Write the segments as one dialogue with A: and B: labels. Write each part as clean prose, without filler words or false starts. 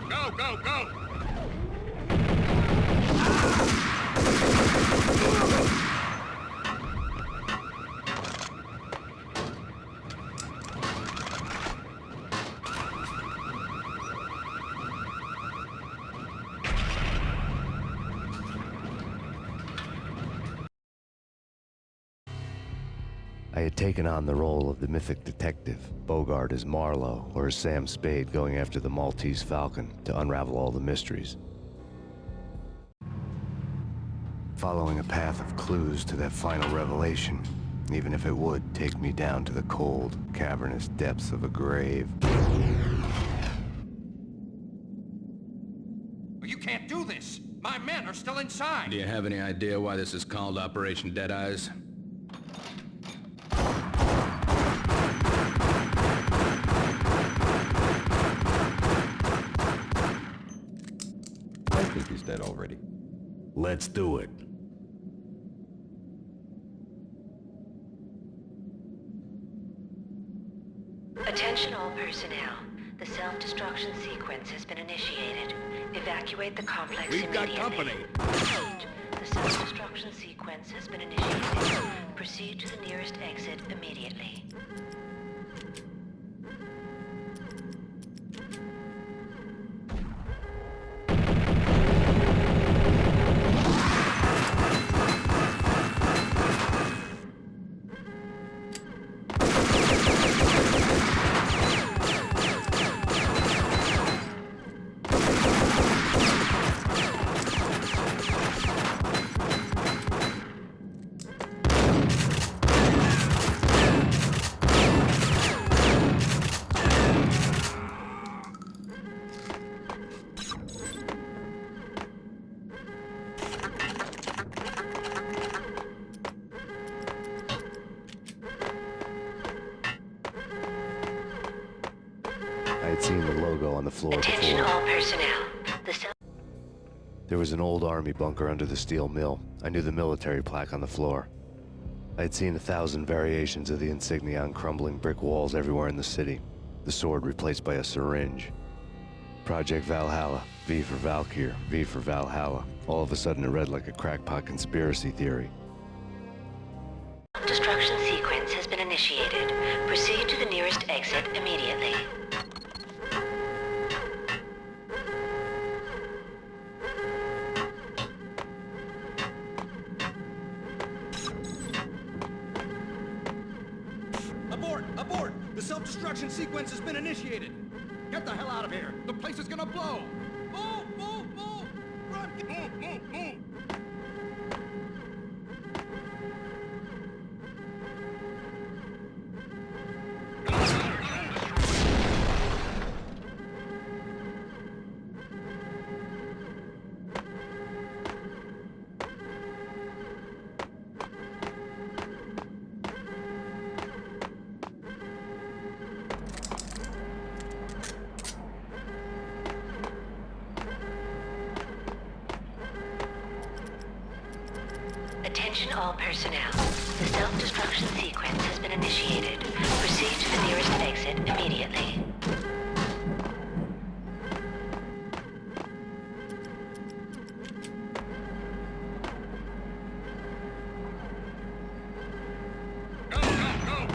A: Go, go, go!
B: I had taken on the role of the mythic detective, Bogart as Marlowe, or as Sam Spade going after the Maltese Falcon to unravel all the mysteries. Following a path of clues to that final revelation, even if it would take me down to the cold, cavernous depths of a grave.
A: You can't do this! My men are still inside!
C: Do you have any idea why this is called Operation Dead Eyes?
D: I think he's dead already.
B: Let's do it.
E: Attention all personnel. The self-destruction sequence has been initiated. Evacuate the complex
C: We've got
E: immediately.
C: company.
E: The self-destruction sequence has been initiated. Proceed to the nearest exit immediately.
B: I had seen the logo on the floor
E: Attention
B: before.
E: all personnel. The
B: There was an old army bunker under the steel mill. I knew the military plaque on the floor. I had seen 1,000 variations of the insignia on crumbling brick walls everywhere in the city. The sword replaced by a syringe. Project Valhalla. V for Valkyrie, V for Valhalla. All of a sudden it read like a crackpot conspiracy theory.
E: Destruction sequence has been initiated. Proceed to the nearest exit immediately.
D: Abort! Abort! The self-destruction sequence has been initiated! Get the hell out of here! The place is gonna blow! Move! Move! Move! Run! Move! Move! Move!
E: Attention all personnel. The self-destruction sequence has been initiated. Proceed to the nearest exit immediately.
A: Go, go, go!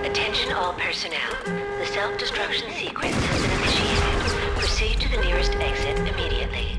E: Attention all personnel. The self-destruction sequence has been initiated. Proceed to the nearest exit immediately.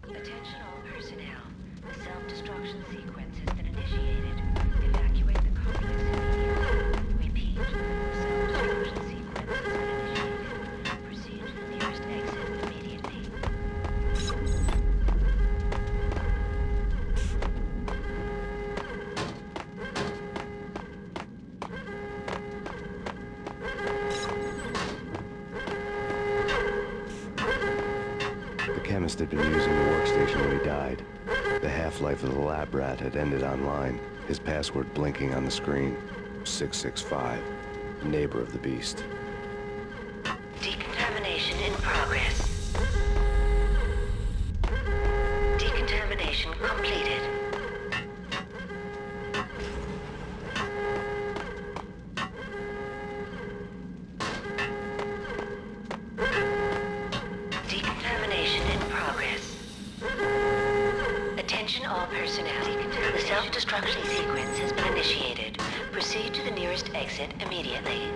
E: Attention all personnel. The self-destruction sequence has been initiated. Evacuate the complex immediately. Repeat. The self-destruction sequence has been initiated. Proceed to the nearest exit immediately.
B: The chemist had been using the workstation when he died. The half-life of the lab rat had ended online, his password blinking on the screen. 665, neighbor of the beast.
E: Decontamination in progress. Decontamination completed. Decontamination in progress. Attention all personnel. The self-destruction sequence has been initiated. Proceed to the nearest exit immediately.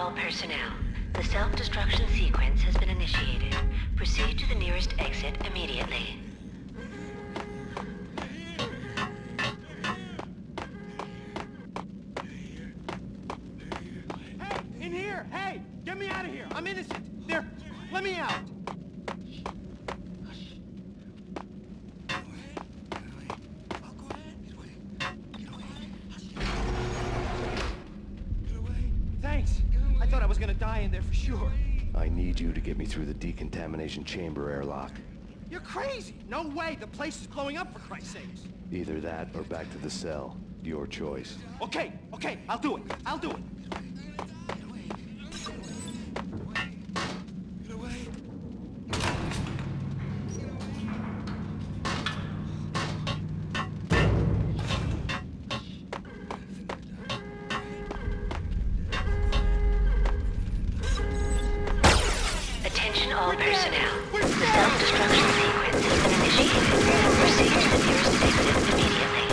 E: all personnel. The self-destruction sequence has been initiated. Proceed to the nearest exit immediately.
D: Hey! In here! Hey! Get me out of here! I'm innocent! There! Let me out! Thanks! I thought I was gonna die in there for sure.
B: I need you to get me through the decontamination chamber airlock.
D: You're crazy! No way! The place is blowing up, for Christ's sakes!
B: Either that or back to the cell. Your choice.
D: Okay, I'll do it! I'll do it!
E: Attention all personnel. The self-destruction sequence has been initiated. Proceed to the nearest exit immediately.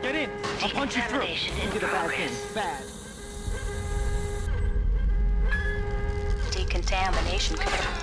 D: Get in! I'll punch you through!
E: Decontamination in progress.
D: Bad.
F: Decontamination confirmed.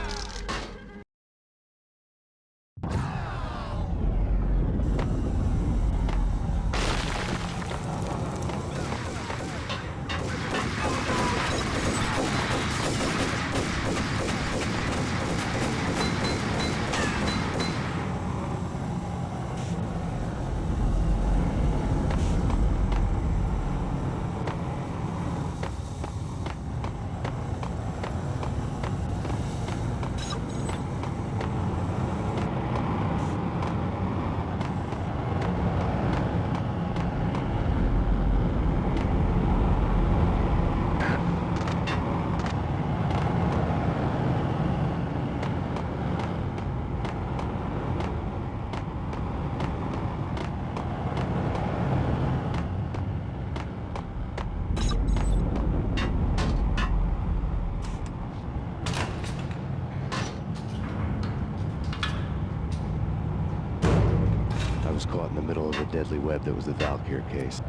B: I was caught in the middle of the deadly web that was the Valquíria case.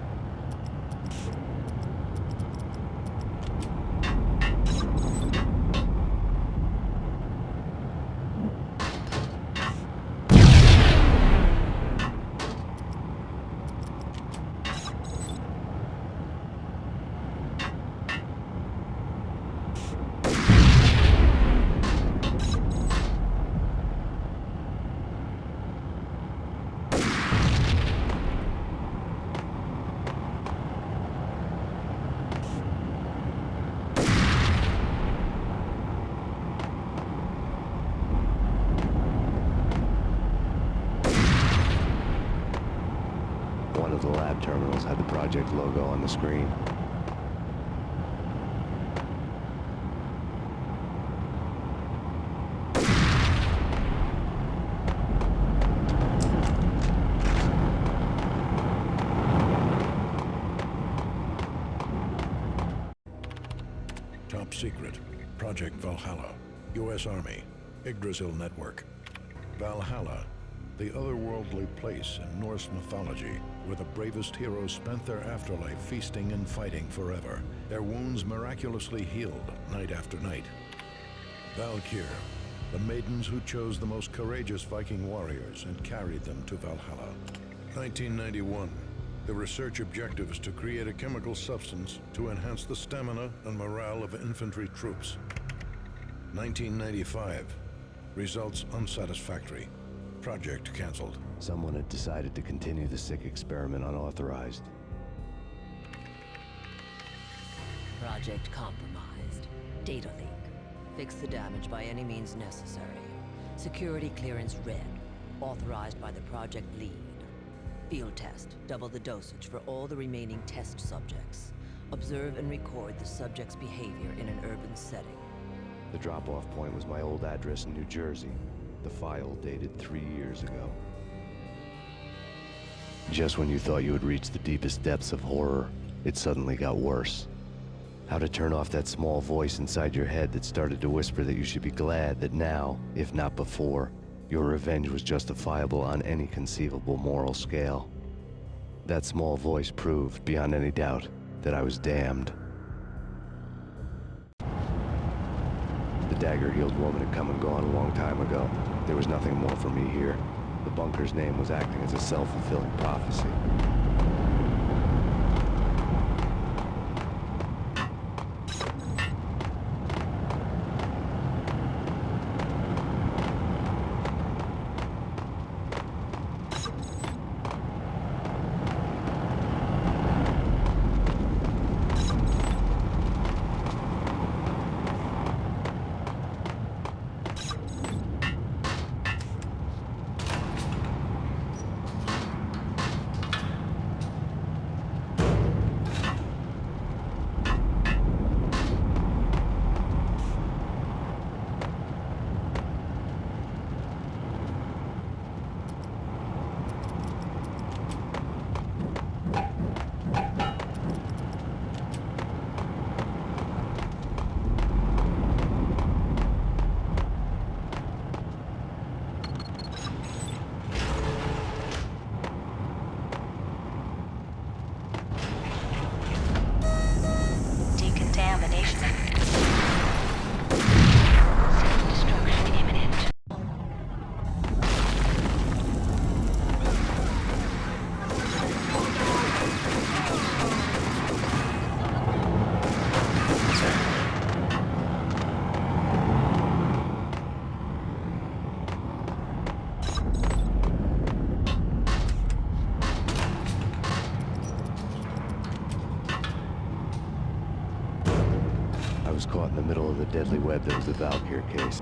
B: One of the lab terminals had the project logo on the screen.
G: Top secret. Project Valhalla. U.S. Army. Yggdrasil Network. Valhalla, the otherworldly place in Norse mythology where the bravest heroes spent their afterlife feasting and fighting forever, their wounds miraculously healed night after night. Valkyr, the maidens who chose the most courageous Viking warriors and carried them to Valhalla. 1991. The research objective is to create a chemical substance to enhance the stamina and morale of infantry troops. 1995. Results unsatisfactory. Project canceled.
B: Someone had decided to continue the sick experiment unauthorized.
H: Project compromised. Data leak. Fix the damage by any means necessary. Security clearance red. Authorized by the project lead. Field test. Double the dosage for all the remaining test subjects. Observe and record the subject's behavior in an urban setting.
B: The drop-off point was my old address in New Jersey. The file dated 3 years ago. Just when you thought you had reached the deepest depths of horror, it suddenly got worse. How to turn off that small voice inside your head that started to whisper that you should be glad that now, if not before, your revenge was justifiable on any conceivable moral scale. That small voice proved, beyond any doubt, that I was damned. The dagger-heeled woman had come and gone a long time ago. There was nothing more for me here. The bunker's name was acting as a self-fulfilling prophecy. I was caught in the middle of the deadly web that was the Valquíria case.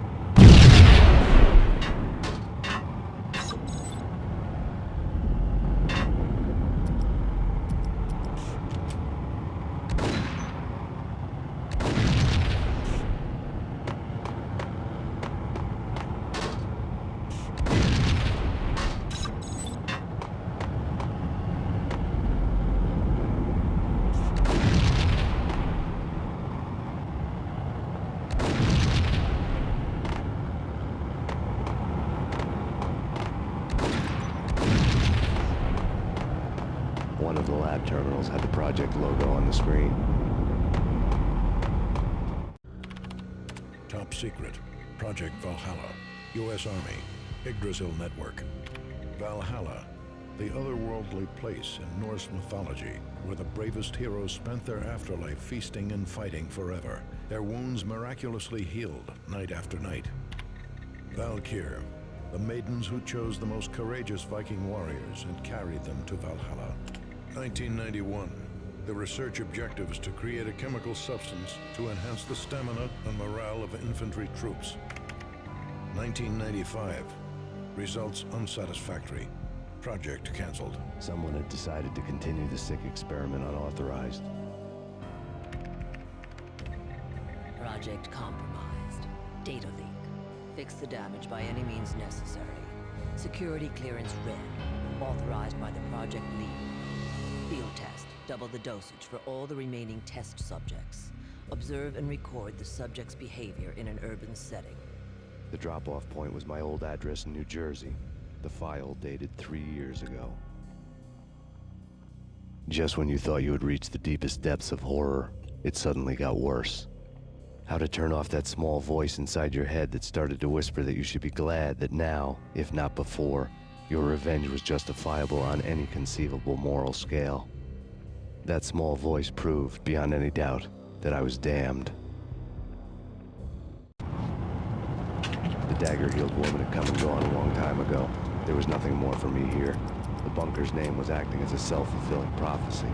B: One of the lab terminals had the project logo on the screen.
G: Top secret. Project Valhalla. U.S. Army. Yggdrasil Network. Valhalla, the otherworldly place in Norse mythology where the bravest heroes spent their afterlife feasting and fighting forever, their wounds miraculously healed night after night. Valkyr, the maidens who chose the most courageous Viking warriors and carried them to Valhalla. 1991. The research objective is to create a chemical substance to enhance the stamina and morale of infantry troops. 1995. Results unsatisfactory. Project canceled.
B: Someone had decided to continue the sick experiment unauthorized.
H: Project compromised. Data leak. Fix the damage by any means necessary. Security clearance red. Authorized by the project lead. Field test. Double the dosage for all the remaining test subjects. Observe and record the subject's behavior in an urban setting.
B: The drop-off point was my old address in New Jersey. The file dated 3 years ago. Just when you thought you had reached the deepest depths of horror, it suddenly got worse. How to turn off that small voice inside your head that started to whisper that you should be glad that now, if not before, your revenge was justifiable on any conceivable moral scale. That small voice proved, beyond any doubt, that I was damned. The dagger-heeled woman had come and gone a long time ago. There was nothing more for me here. The bunker's name was acting as a self-fulfilling prophecy.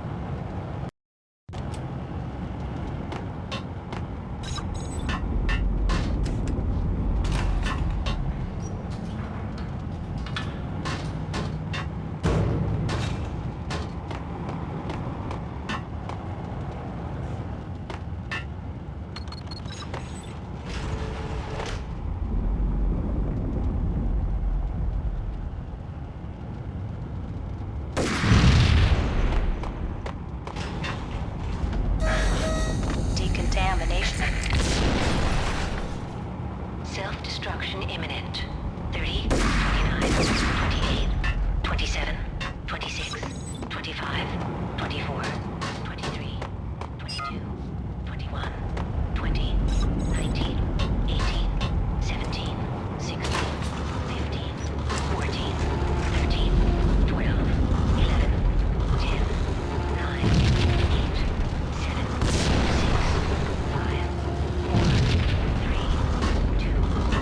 E: Destruction imminent. 30, 29, 28, 27, 26, 25, 24, 23, 22, 21, 20, 19, 18, 17, 16, 15, 14, 13, 12, 11, 10, 9, 8, 7, 6, 5, 4, 3, 2, 1.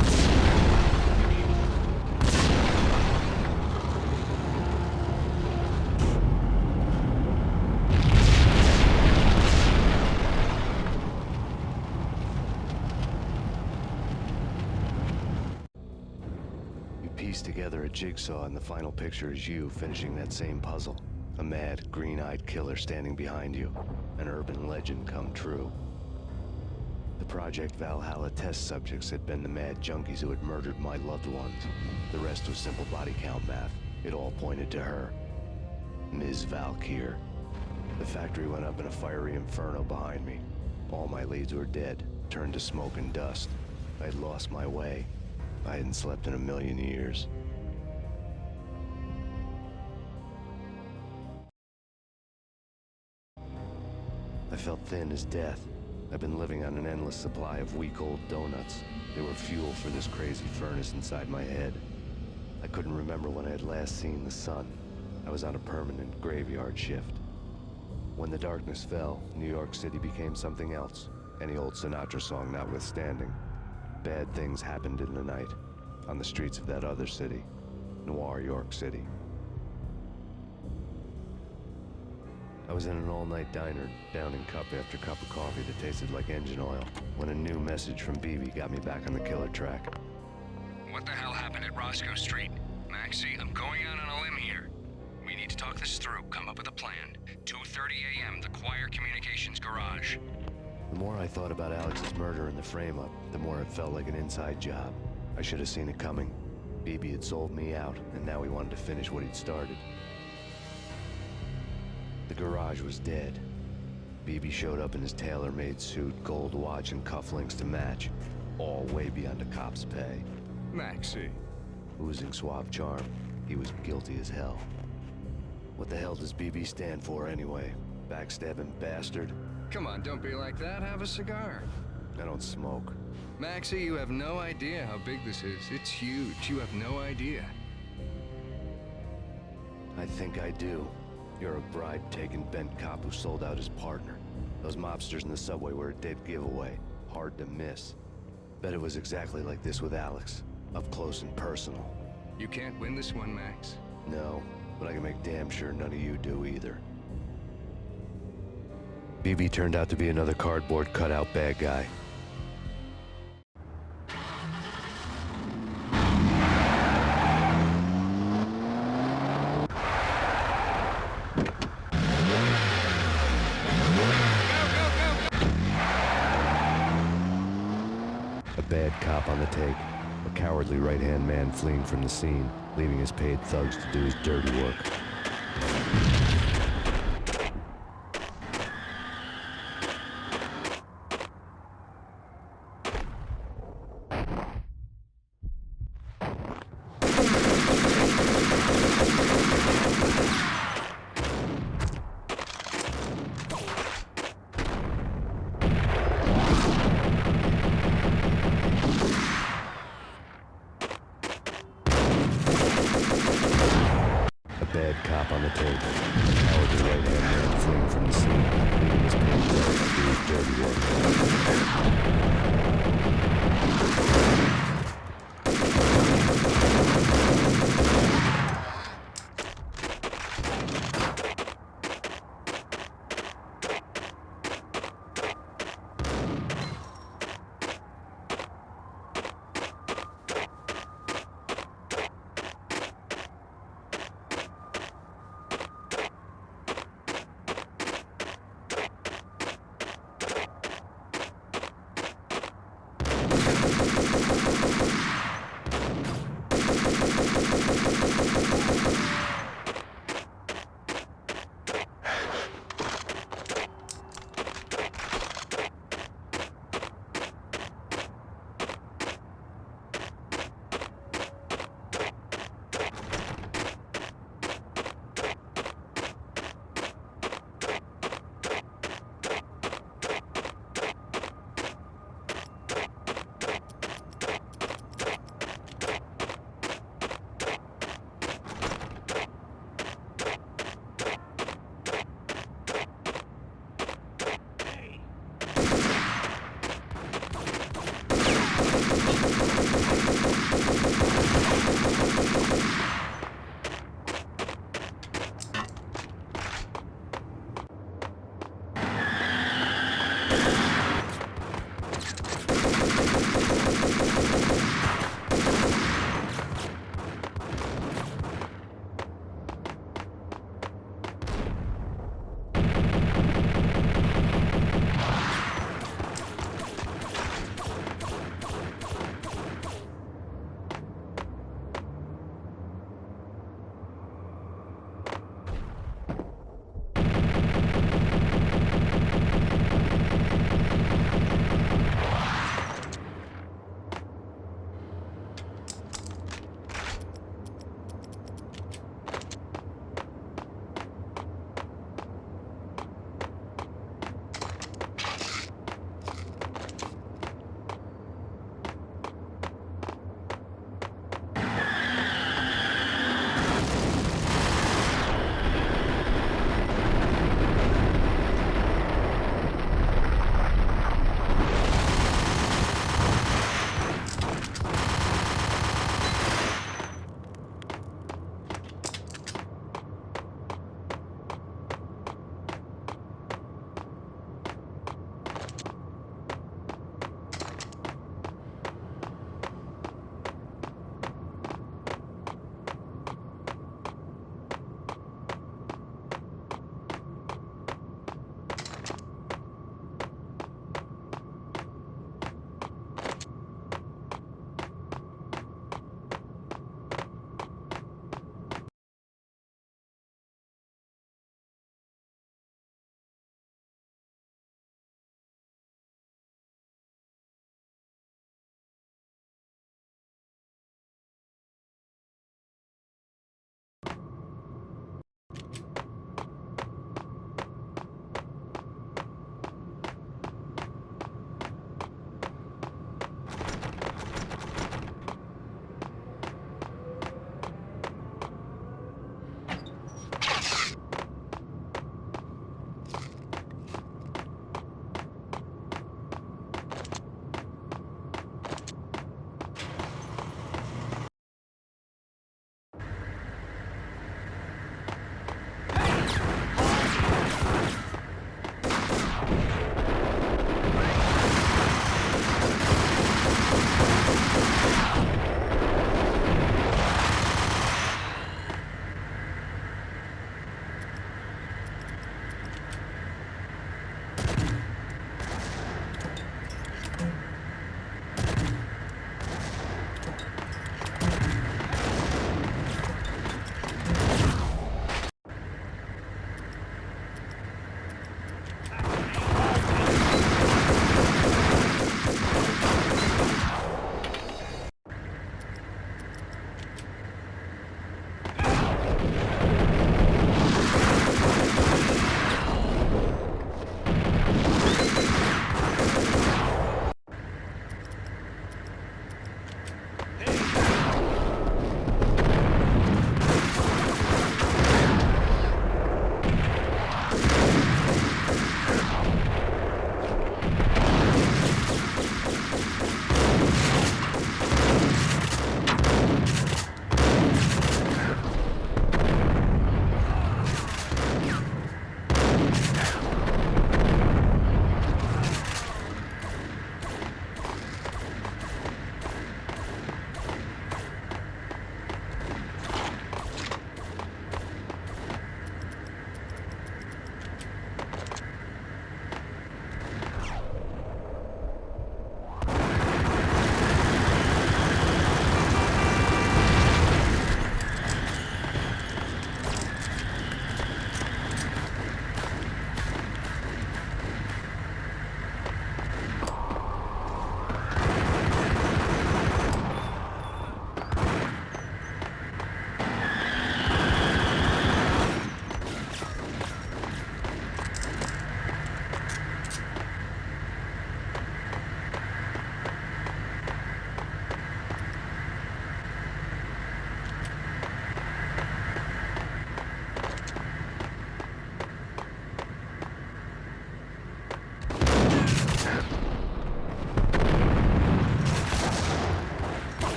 B: You piece together a jigsaw and the final picture is you finishing that same puzzle. A mad, green-eyed killer standing behind you. An urban legend come true. The Project Valhalla test subjects had been the mad junkies who had murdered my loved ones. The rest was simple body count math. It all pointed to her. Ms. Valquíria. The factory went up in a fiery inferno behind me. All my leads were dead, turned to smoke and dust. I had lost my way. I hadn't slept in a million years. I felt thin as death. I've been living on an endless supply of week-old donuts. They were fuel for this crazy furnace inside my head. I couldn't remember when I had last seen the sun. I was on a permanent graveyard shift. When the darkness fell, New York City became something else, any old Sinatra song notwithstanding. Bad things happened in the night, on the streets of that other city, Noir York City. I was in an all-night diner, downing cup after cup of coffee that tasted like engine oil, when a new message from BB got me back on the killer track.
A: What the hell happened at Roscoe Street? Maxie, I'm going out on a limb here. We need to talk this through, come up with a plan. 2:30 a.m., the Choir Communications Garage.
B: The more I thought about Alex's murder and the frame-up, the more it felt like an inside job. I should have seen it coming. BB had sold me out, and now he wanted to finish what he'd started. The garage was dead. BB showed up in his tailor-made suit, gold watch, and cufflinks to match, all way beyond a cop's pay.
D: Maxie.
B: Oozing suave charm, he was guilty as hell. What the hell does BB stand for anyway? Backstabbing bastard?
D: Come on, don't be like that. Have a cigar.
B: I don't smoke.
D: Maxie, you have no idea how big this is. It's huge. You have no idea.
B: I think I do. You're a bribe-taking bent cop who sold out his partner. Those mobsters in the subway were a dead giveaway. Hard to miss. Bet it was exactly like this with Alex. Up close and personal.
D: You can't win this one, Max.
B: No, but I can make damn sure none of you do either. BB turned out to be another cardboard cutout bad guy. A bad cop on the take. A cowardly right-hand man fleeing from the scene, leaving his paid thugs to do his dirty work.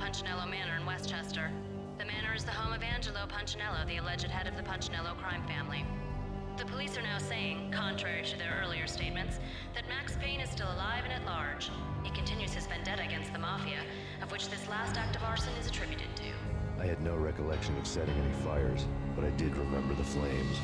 E: Punchinello Manor in Westchester. The manor is the home of Angelo Punchinello, the alleged head of the Punchinello crime family. The police are now saying, contrary to their earlier statements, that Max Payne is still alive and at large. He continues his vendetta against the Mafia, of which this last act of arson is attributed to.
B: I had no recollection of setting any fires, but I did remember the flames.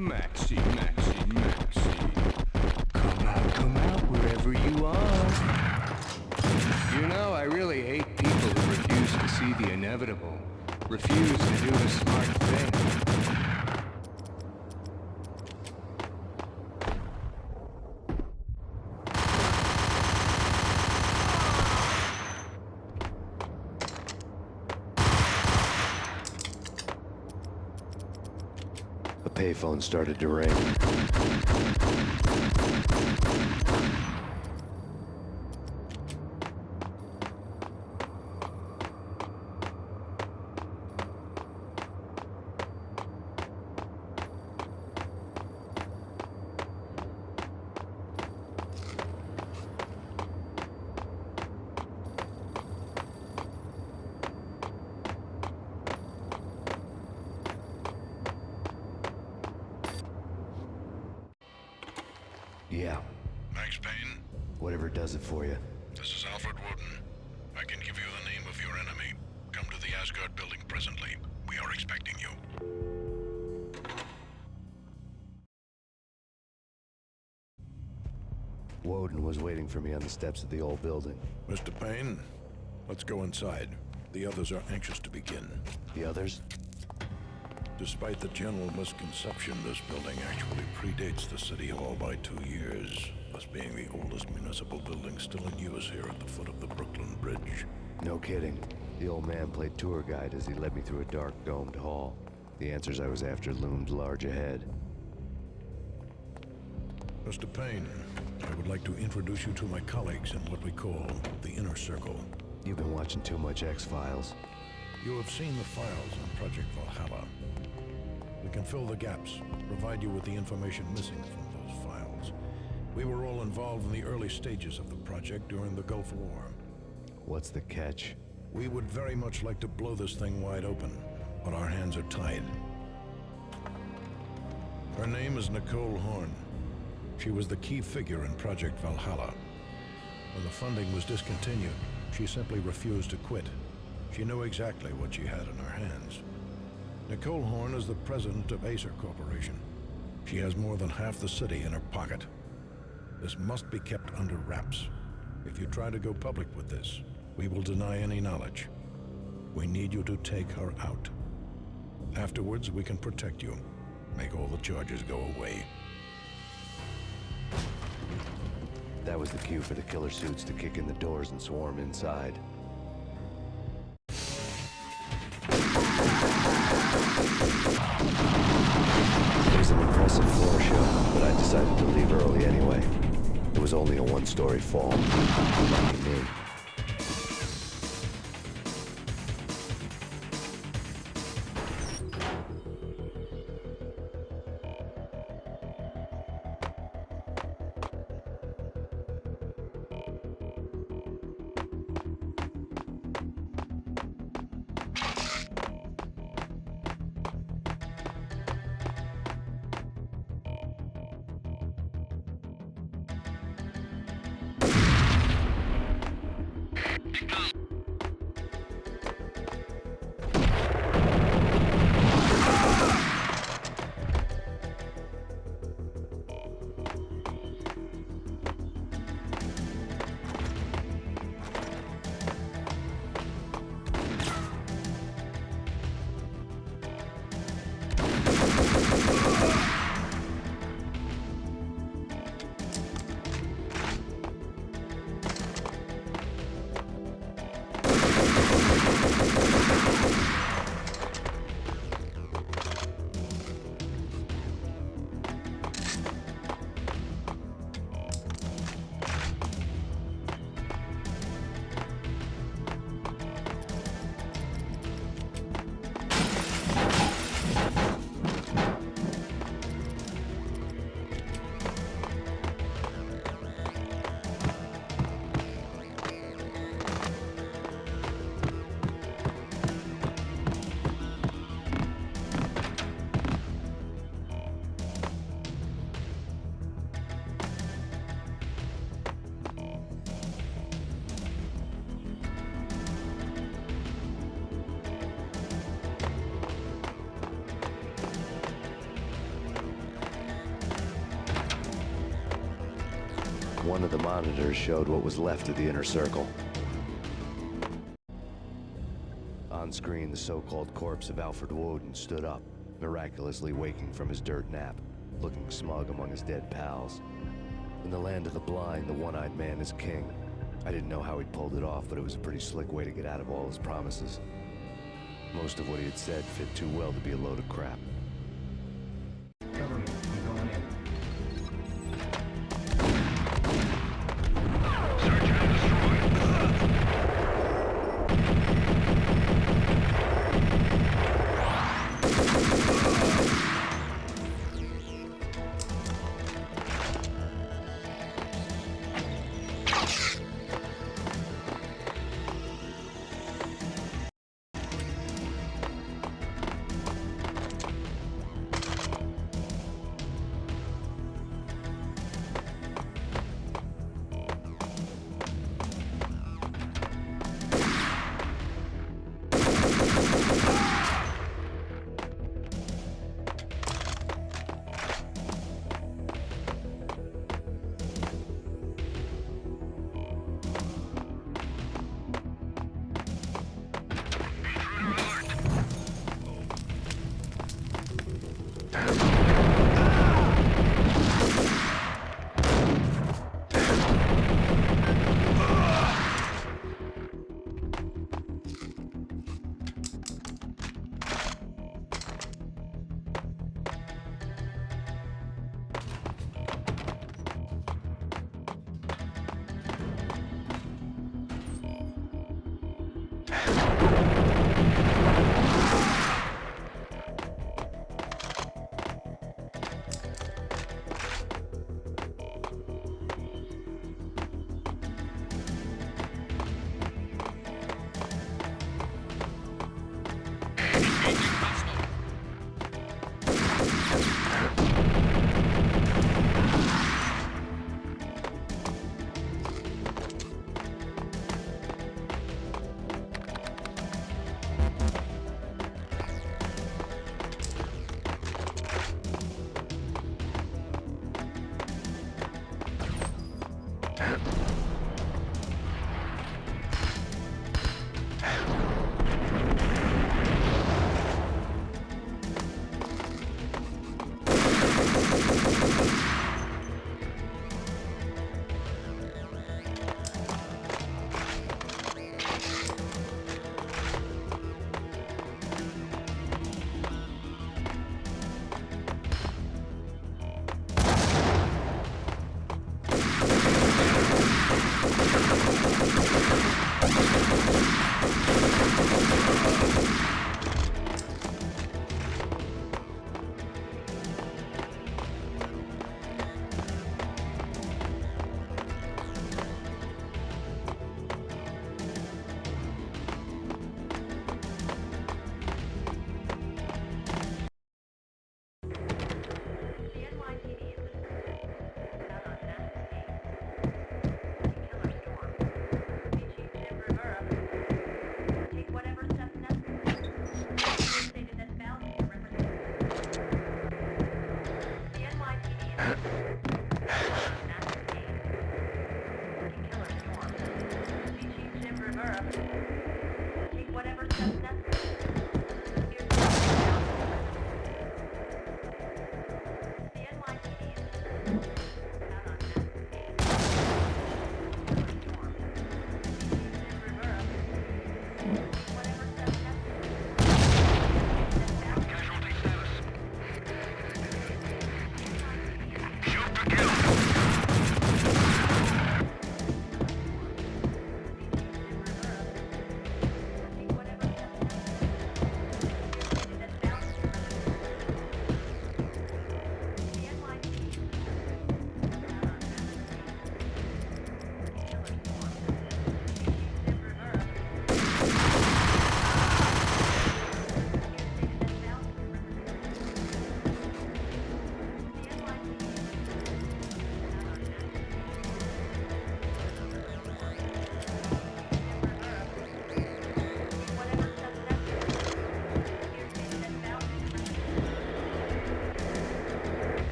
F: Maxie, Maxie, Maxie. Come out, wherever you are. You know, I really hate people who refuse to see the inevitable. Refuse to do the smart thing.
B: A payphone started to ring. Yeah,
G: Max Payne,
B: whatever does it for you.
G: this is Alfred Woden. I can give you the name of your enemy. Come to the Asgard building presently. We are expecting you.
B: Woden was waiting for me on the steps of the old building.
G: Mr. Payne, let's go inside. The others are anxious to begin.
B: The others?
G: Despite the general misconception, this building actually predates the City Hall by 2 years, thus being the oldest municipal building still in use here at the foot of the Brooklyn Bridge.
B: No kidding. The old man played tour guide as he led me through a dark, domed hall. The answers I was after loomed large ahead.
G: Mr. Payne, I would like to introduce you to my colleagues in what we call the Inner Circle.
B: You've been watching too much X-Files.
G: You have seen the files on Project Valhalla. We can fill the gaps, provide you with the information missing from those files. We were all involved in the early stages of the project during the Gulf War.
B: What's the catch?
G: We would very much like to blow this thing wide open, but our hands are tied. Her name is Nicole Horn. She was the key figure in Project Valhalla. When the funding was discontinued, she simply refused to quit. She knew exactly what she had in her hands. Nicole Horn is the president of Acer Corporation. She has more than half the city in her pocket. This must be kept under wraps. If you try to go public with this, we will deny any knowledge. We need you to take her out. Afterwards, we can protect you. Make all the charges go away.
B: That was the cue for the killer suits to kick in the doors and swarm inside. It was an impressive floor show, but I decided to leave early anyway. It was only a one-story fall. Lucky me. One of the monitors showed what was left of the inner circle. On screen, the so-called corpse of Alfred Woden stood up, miraculously waking from his dirt nap, looking smug among his dead pals. In the land of the blind, the one-eyed man is king. I didn't know how he'd pulled it off, but it was a pretty slick way to get out of all his promises. Most of what he had said fit too well to be a load of crap.
F: Cover me. I'm going in.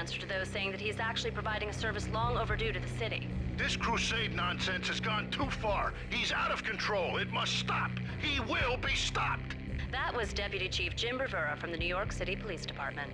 I: answer to those saying that he's actually providing a service long overdue to the city.
J: This crusade nonsense has gone too far. He's out of control. It must stop. He will be stopped.
I: That was Deputy Chief Jim Rivera from the New York City Police Department.